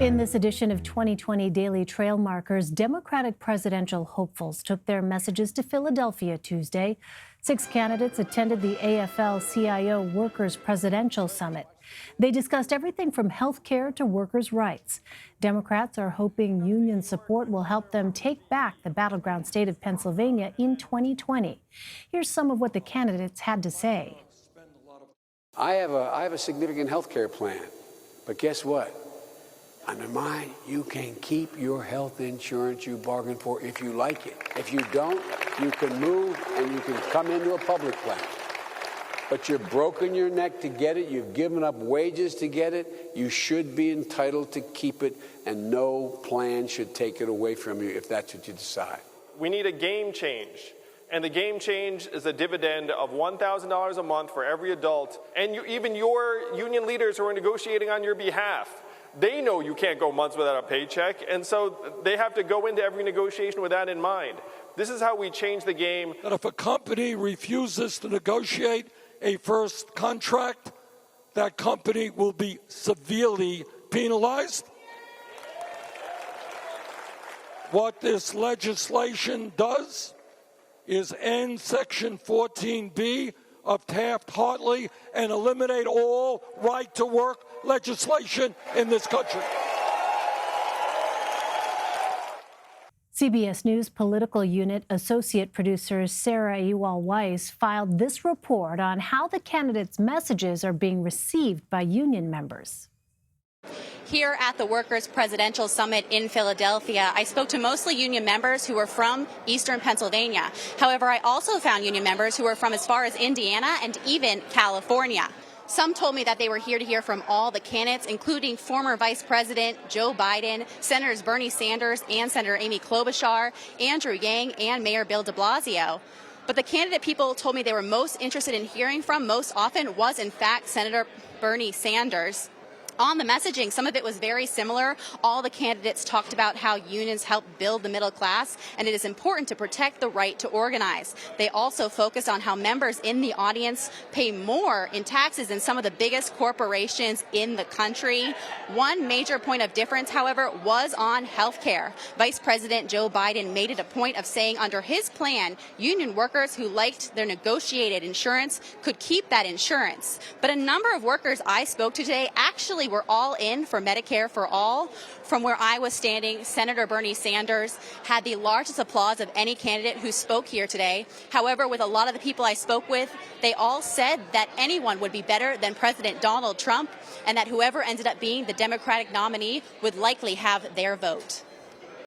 In this edition of 2020 Daily Trail Markers, Democratic presidential hopefuls took their messages to Philadelphia Tuesday. 6 candidates attended the AFL-CIO Workers Presidential Summit. They discussed everything from health care to workers' rights. Democrats are hoping union support will help them take back the battleground state of Pennsylvania in 2020. Here's some of what the candidates had to say. I have a significant health care plan, but guess what? Under mine, you can keep your health insurance you bargained for if you like it. If you don't, you can move and you can come into a public plan. But you're broken your neck to get it, you've given up wages to get it, you should be entitled to keep it, and no plan should take it away from you if that's what you decide. We need a game change. And the game change is a dividend of $1,000 a month for every adult. And even your union leaders who are negotiating on your behalf, they know you can't go months without a paycheck, and so they have to go into every negotiation with that in mind. This is how we change the game. That if a company refuses to negotiate a first contract, that company will be severely penalized. What this legislation does is end Section 14B of Taft-Hartley and eliminate all right-to-work legislation in this country. CBS News political unit associate producer Sarah Ewall-Wice filed this report on how the candidates' messages are being received by union members. Here at the Workers' Presidential Summit in Philadelphia, I spoke to mostly union members who were from eastern Pennsylvania. However, I also found union members who were from as far as Indiana and even California. Some told me that they were here to hear from all the candidates, including former Vice President Joe Biden, Senators Bernie Sanders and Senator Amy Klobuchar, Andrew Yang, and Mayor Bill de Blasio. But the candidate people told me they were most interested in hearing from most often was, in fact, Senator Bernie Sanders. On the messaging, some of it was very similar. All the candidates talked about how unions help build the middle class, and it is important to protect the right to organize. They also focused on how members in the audience pay more in taxes than some of the biggest corporations in the country. One major point of difference, however, was on health care. Vice President Joe Biden made it a point of saying under his plan, union workers who liked their negotiated insurance could keep that insurance. But a number of workers I spoke to today actually were all in for Medicare for all. From where I was standing, Senator Bernie Sanders had the largest applause of any candidate who spoke here today. However, with a lot of the people I spoke with, they all said that anyone would be better than President Donald Trump, and that whoever ended up being the Democratic nominee would likely have their vote.